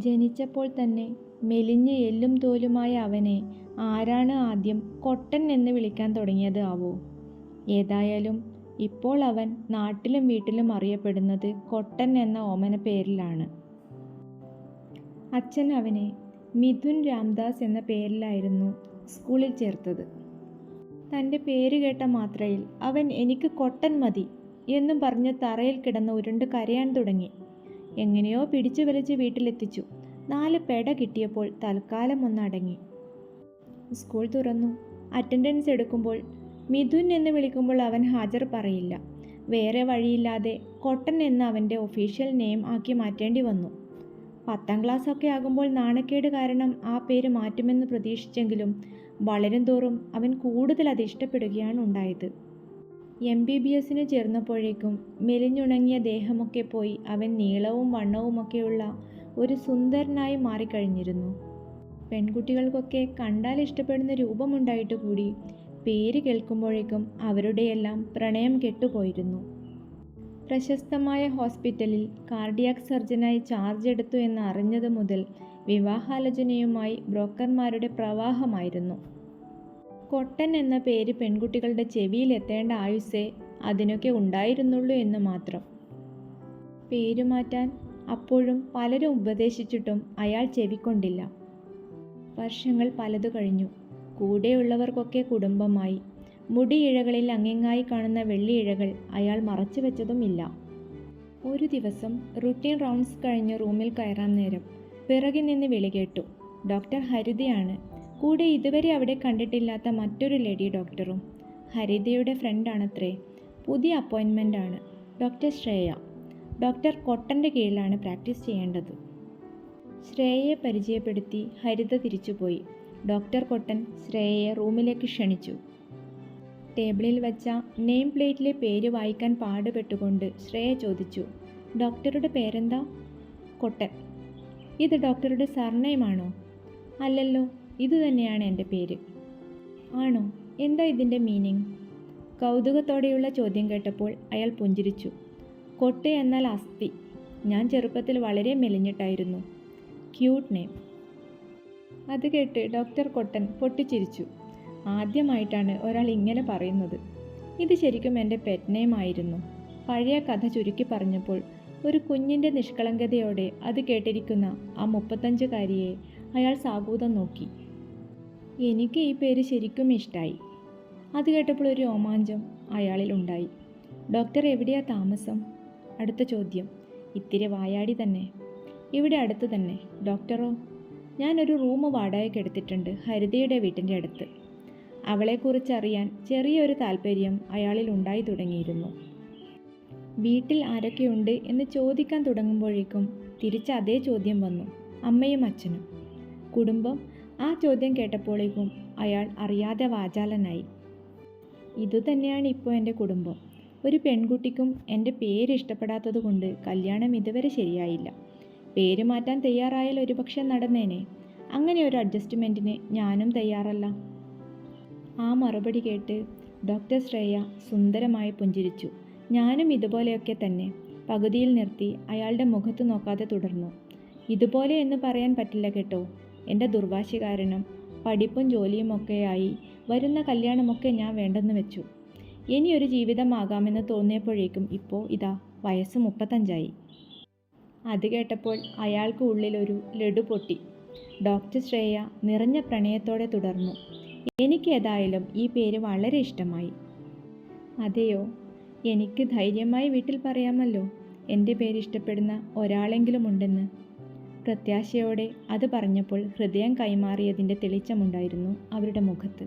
ജനിച്ചപ്പോൾ തന്നെ മെലിഞ്ഞ് എല്ലും തോലുമായ അവനെ ആരാണ് ആദ്യം കൊട്ടൻ എന്ന് വിളിക്കാൻ തുടങ്ങിയത് ആവോ? ഏതായാലും ഇപ്പോൾ അവൻ നാട്ടിലും വീട്ടിലും അറിയപ്പെടുന്നത് കൊട്ടൻ എന്ന ഓമന പേരിലാണ്. അച്ഛൻ അവനെ മിഥുൻ രാംദാസ് എന്ന പേരിലായിരുന്നു സ്കൂളിൽ ചേർത്തത്. തൻ്റെ പേര് കേട്ട മാത്രയിൽ അവൻ എനിക്ക് കൊട്ടൻ മതി എന്നും പറഞ്ഞ് തറയിൽ കിടന്ന് ഉരുണ്ട് കരയാൻ തുടങ്ങി. എങ്ങനെയോ പിടിച്ചു വലിച്ച് വീട്ടിലെത്തിച്ചു. 4 പെട കിട്ടിയപ്പോൾ തൽക്കാലം ഒന്നടങ്ങി. സ്കൂൾ തുറന്നു. അറ്റൻഡൻസ് എടുക്കുമ്പോൾ മിഥുൻ എന്ന് വിളിക്കുമ്പോൾ അവൻ ഹാജർ പറയില്ല. വേറെ വഴിയില്ലാതെ കൊട്ടൻ എന്ന് അവൻ്റെ ഒഫീഷ്യൽ നെയിം ആക്കി മാറ്റേണ്ടി വന്നു. 10ാം ക്ലാസ്സൊക്കെ ആകുമ്പോൾ നാണക്കേട് കാരണം ആ പേര് മാറ്റുമെന്ന് പ്രതീക്ഷിച്ചെങ്കിലും വളരും തോറും അവൻ കൂടുതൽ അത് ഇഷ്ടപ്പെടുകയാണ് ഉണ്ടായത്. MBBSന് ചേർന്നപ്പോഴേക്കും മെലിഞ്ഞുണങ്ങിയ ദേഹമൊക്കെ പോയി അവൻ നീളവും വണ്ണവുമൊക്കെയുള്ള ഒരു സുന്ദരനായി മാറിക്കഴിഞ്ഞിരുന്നു. പെൺകുട്ടികൾക്കൊക്കെ കണ്ടാൽ ഇഷ്ടപ്പെടുന്ന രൂപമുണ്ടായിട്ട് കൂടി പേര് കേൾക്കുമ്പോഴേക്കും അവരുടെയെല്ലാം പ്രണയം കെട്ടുപോയിരുന്നു. പ്രശസ്തമായ ഹോസ്പിറ്റലിൽ കാർഡിയാക് സർജനായി ചാർജ് എടുത്തു എന്ന് അറിഞ്ഞതു മുതൽ വിവാഹാലോചനയുമായി ബ്രോക്കർമാരുടെ പ്രവാഹമായിരുന്നു. കൊട്ടൻ എന്ന പേര് പെൺകുട്ടികളുടെ ചെവിയിൽ എത്തേണ്ട ആയുസ്സേ അതിനൊക്കെ ഉണ്ടായിരുന്നുള്ളൂ എന്ന് മാത്രം. പേരുമാറ്റാൻ അപ്പോഴും പലരും ഉപദേശിച്ചിട്ടും അയാൾ ചെവിക്കൊണ്ടില്ല. വർഷങ്ങൾ പലതു കഴിഞ്ഞു. കൂടെയുള്ളവർക്കൊക്കെ കുടുംബമായി. മുടിയിഴകളിൽ അങ്ങിങ്ങായി കാണുന്ന വെള്ളിയിഴകൾ അയാൾ മറച്ചു വെച്ചതുമില്ല. ഒരു ദിവസം റുട്ടീൻ റൗണ്ട്സ് കഴിഞ്ഞ് റൂമിൽ കയറാൻ നേരം പിറകിൽ നിന്ന് വിളി കേട്ടു. ഡോക്ടർ ഹരിതയാണ്. കൂടെ ഇതുവരെ അവിടെ കണ്ടിട്ടില്ലാത്ത മറ്റൊരു ലേഡി ഡോക്ടറും. ഹരിതയുടെ ഫ്രണ്ടാണത്രേ. പുതിയ അപ്പോയിൻമെൻ്റാണ്. ഡോക്ടർ ശ്രേയ. ഡോക്ടർ കൊട്ടൻ്റെ കീഴിലാണ് പ്രാക്ടീസ് ചെയ്യേണ്ടത്. ശ്രേയയെ പരിചയപ്പെടുത്തി ഹരിത തിരിച്ചുപോയി. ഡോക്ടർ കൊട്ടൻ ശ്രേയയെ റൂമിലേക്ക് ക്ഷണിച്ചു. ടേബിളിൽ വച്ച നെയിം പ്ലേറ്റിലെ പേര് വായിക്കാൻ പാടുപെട്ടുകൊണ്ട് ശ്രേയ ചോദിച്ചു, ഡോക്ടറുടെ പേരെന്താ? കൊട്ടൻ. ഇത് ഡോക്ടറുടെ സർനെയിമാണോ? അല്ലല്ലോ, ഇതുതന്നെയാണ് എൻ്റെ പേര്. ആണോ? എന്താ ഇതിൻ്റെ മീനിങ്? കൗതുകത്തോടെയുള്ള ചോദ്യം കേട്ടപ്പോൾ അയാൾ പുഞ്ചിരിച്ചു. കൊട്ട് എന്നാൽ അസ്ഥി. ഞാൻ ചെറുപ്പത്തിൽ വളരെ മെലിഞ്ഞിട്ടായിരുന്നു. Cute name. അത് കേട്ട് ഡോക്ടർ കൊട്ടൻ പൊട്ടിച്ചിരിച്ചു. ആദ്യമായിട്ടാണ് ഒരാൾ ഇങ്ങനെ പറയുന്നത്. ഇത് ശരിക്കും എൻ്റെ പെറ്റ് നെയിം ആയിരുന്നു. പഴയ കഥ ചുരുക്കി പറഞ്ഞപ്പോൾ ഒരു കുഞ്ഞിൻ്റെ നിഷ്കളങ്കതയോടെ അത് കേട്ടിരിക്കുന്ന ആ 35-കാരിയെ അയാൾ സാഗൂതം നോക്കി. എനിക്ക് ഈ പേര് ശരിക്കും ഇഷ്ടമായി. അത് കേട്ടപ്പോൾ ഒരു രോമാഞ്ചം അയാളിൽ ഉണ്ടായി. ഡോക്ടർ എവിടെയാ താമസം? അടുത്ത ചോദ്യം. ഇത്തിരി വായാടി തന്നെ. ഇവിടെ അടുത്ത് തന്നെ. ഡോക്ടറോ? ഞാനൊരു റൂം വാടകയ്ക്ക് എടുത്തിട്ടുണ്ട് ഹരിതയുടെ വീട്ടിൻ്റെ അടുത്ത്. അവളെക്കുറിച്ചറിയാൻ ചെറിയൊരു താല്പര്യം അയാളിൽ ഉണ്ടായി തുടങ്ങിയിരുന്നു. വീട്ടിൽ ആരൊക്കെയുണ്ട് എന്ന് ചോദിക്കാൻ തുടങ്ങുമ്പോഴേക്കും തിരിച്ച് അതേ ചോദ്യം വന്നു. അമ്മയും അച്ഛനും. കുടുംബം? ആ ചോദ്യം കേട്ടപ്പോഴേക്കും അയാൾ അറിയാതെ വാചാലനായി. ഇതുതന്നെയാണ് ഇപ്പോൾ എൻ്റെ കുടുംബം. ഒരു പെൺകുട്ടിക്കും എൻ്റെ പേര് ഇഷ്ടപ്പെടാത്തത് കൊണ്ട് കല്യാണം ഇതുവരെ ശരിയായില്ല. പേര് മാറ്റാൻ തയ്യാറായാൽ ഒരുപക്ഷെ നടന്നേനെ. അങ്ങനെ ഒരു അഡ്ജസ്റ്റ്മെൻറ്റിന് ഞാനും തയ്യാറല്ല. ആ മറുപടി കേട്ട് ഡോക്ടർ ശ്രേയ സുന്ദരമായി പുഞ്ചിരിച്ചു. ഞാനും ഇതുപോലെയൊക്കെ തന്നെ. പകുതിയിൽ നിർത്തി അയാളുടെ മുഖത്ത് നോക്കാതെ തുടർന്നു. ഇതുപോലെ എന്ന് പറയാൻ പറ്റില്ല കേട്ടോ. എൻ്റെ ദുർവാശി കാരണം പഠിപ്പും ജോലിയുമൊക്കെയായി വരുന്ന കല്യാണമൊക്കെ ഞാൻ വേണ്ടെന്ന് വെച്ചു. ഇനിയൊരു ജീവിതമാകാമെന്ന് തോന്നിയപ്പോഴേക്കും ഇപ്പോൾ ഇതാ വയസ്സ് 35ആയി. അത് കേട്ടപ്പോൾ അയാൾക്ക് ഉള്ളിലൊരു ലഡു പൊട്ടി. ഡോക്ടർ ശ്രേയ നിറഞ്ഞ പ്രണയത്തോടെ തുടർന്നു. എനിക്ക് ഏതായാലും ഈ പേര് വളരെ ഇഷ്ടമായി. അതെയോ? എനിക്ക് ധൈര്യമായി വീട്ടിൽ പറയാമല്ലോ എൻ്റെ പേര് ഇഷ്ടപ്പെടുന്ന ഒരാളെങ്കിലും ഉണ്ടെന്ന്. പ്രത്യാശയോടെ അത് പറഞ്ഞപ്പോൾ ഹൃദയം കൈമാറിയതിൻ്റെ തെളിച്ചമുണ്ടായിരുന്നു അവരുടെ മുഖത്ത്.